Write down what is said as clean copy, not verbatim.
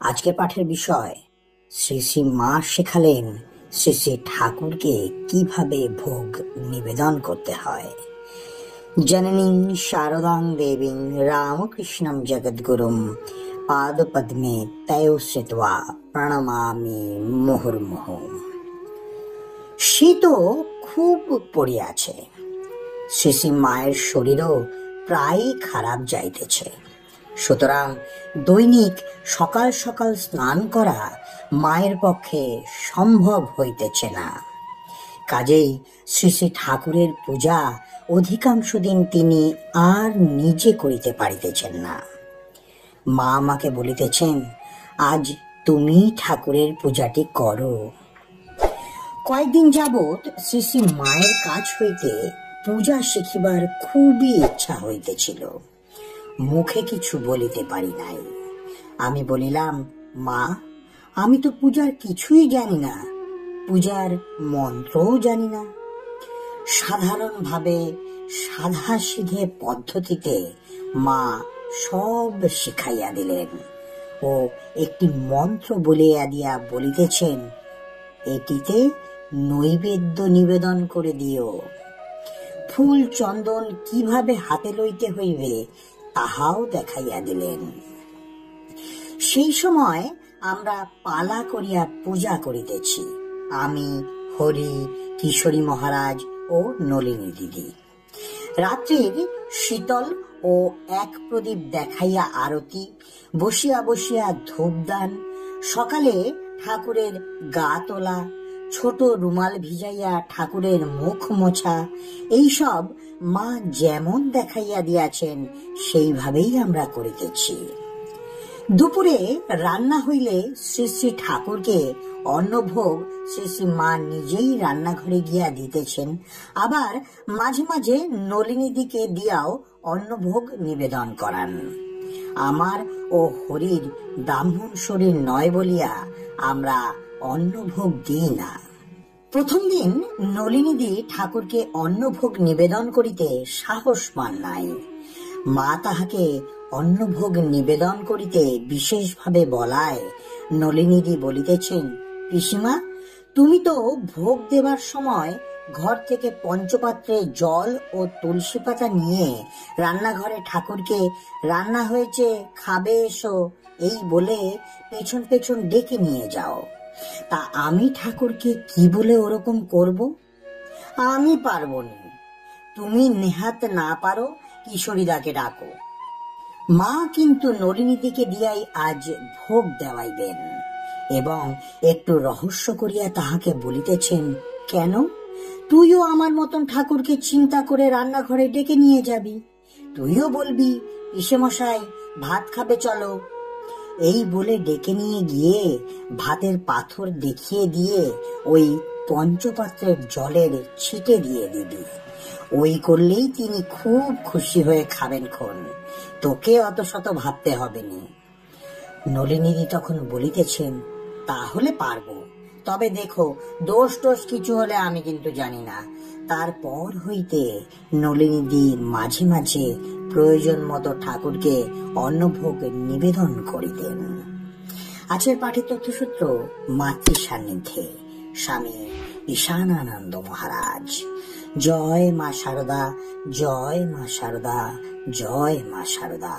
আজকের পাঠের বিষয় শ্রী শ্রী মা শেখালেন শ্রী শ্রী ঠাকুরকে কিভাবে ভোগ নিবেদন করতে হয়। জননীং শারদাং দেবীং রামকৃষ্ণম জগদ্গুরুম পাদপদ্মে তয়ো শ্রিত্বা প্রণমামি মুহুর্মুহু। শীতও খুব পড়িয়াছে, শ্রী শ্রী মায়ের শরীরও প্রায় খারাপ যাইতেছে। সুতরাং দৈনিক সকাল সকাল স্নান করা মায়ের পক্ষে সম্ভব হইতেছে না। কাজেই শ্রী শ্রী ঠাকুরের পূজা অধিকাংশ দিন তিনি আর নিজে করিতে পারিতেছেন না। মা আমাকে বলিতেছেন, আজ তুমি ঠাকুরের পূজাটি করো। কয়েকদিন যাবৎ শ্রী শ্রী মায়ের কাছ হইতে পূজা শিখিবার খুবই ইচ্ছা হইতেছিল, মুখে কিছু বলিতে পারি নাই। আমি বলিলাম, মা, আমি তো পূজার কিছুই জানি না, পূজার মন্ত্রও জানি না। সাধারণভাবে সাধা সিধে পদ্ধতিতে মা সব শিখাইয়া দিলেন ও একটি মন্ত্র বলিয়া দিয়া বলিতেছেন, এটিতে নৈবেদ্য নিবেদন করে দিও। ফুল চন্দন কিভাবে হাতে লইতে হইবে তাহাও দেখাইয়া দিলেন। সেই সময় আমরা পালা করিয়া পূজা করিতেছি, আমি, হরি, কিশোরী মহারাজ ও নলিনী দিদি। রাত্রির শীতল ও এক প্রদীপ দেখাইয়া আরতি, বসিয়া বসিয়া ধূপদান, সকালে ঠাকুরের গা তোলা, ছোট রুমাল ভিজাইয়া ঠাকুরের মুখ মোছা, এইসব মা যেমন দেখাইয়া দিয়াছেন সেইভাবেই আমরা করিতেছি। দুপুরে রান্না হইলে শ্রী শ্রী ঠাকুরকে অন্নভোগ শ্রী শ্রী মা নিজেই রান্নাঘরে গিয়া দিতেছেন, আবার মাঝে মাঝে নলিনীদিকে দিয়াও অন্নভোগ নিবেদন করান। আমার ও হরির ব্রাহ্মণ শরীর নয় বলিয়া আমরা অন্নভোগ দিই না। প্রথম দিন নলিনীদি ঠাকুরকে অন্নভোগ নিবেদন করিতে সাহস পান নাই। মা তাহাকে অন্নভোগ নিবেদন করিতে বিশেষভাবে বলায় নলিনীদি বলিতেছেন, পিসিমা, তুমি তো ভোগ দেবার সময় ঘর থেকে পঞ্চপাত্রে জল ও তুলসী পাতা নিয়ে রান্নাঘরে ঠাকুরকে রান্না হয়েছে, খাবে এসো, এই বলে পেছন পেছন ডেকে নিয়ে যাও। তা আমি ঠাকুরকে কি বলে ওরকম করব? আমি পারবো না। তুমি নেহাত না পারো, কিশোরীদাকে ডাকো। মা কিন্তু নলিনীদিকে দিয়াই আজ ভোগ দেওয়াইবেন এবং একটু রহস্য করিয়া তাহাকে বলিতেছেন, কেন, তুইও আমার মতন ঠাকুরকে চিন্তা করে রান্নাঘরে ডেকে নিয়ে যাবি, তুইও বলবি, পিসেমশাই ভাত খাবে চলো। এই বলে ডেকে নিয়ে গিয়ে ভাতের পাথর দেখিয়ে দিয়ে ওই পঞ্চপাত্রের জলের ছিটে দিয়ে দিবি। ওই করলেই তিনি খুব খুশি হয়ে খাবেন খন, তোকে অত শত ভাবতে হবে না। নলিনীদি তখন বলিতেছেন, তাহলে পারবো, তবে দেখো দোষ টোষ কিছু হলে আমি কিন্তু জানি না। তারপর হইতে নলিনীদি মাঝে মাঝে প্রয়োজন মতো ঠাকুরকে অন্নভোগ নিবেদন করিতেন। আজকের পাঠের তথ্যসূত্র মাতৃ সান্নিধ্যে স্বামী ঈশানানন্দ মহারাজ। জয় মা শারদা, জয় মা শারদা, জয় মা শারদা।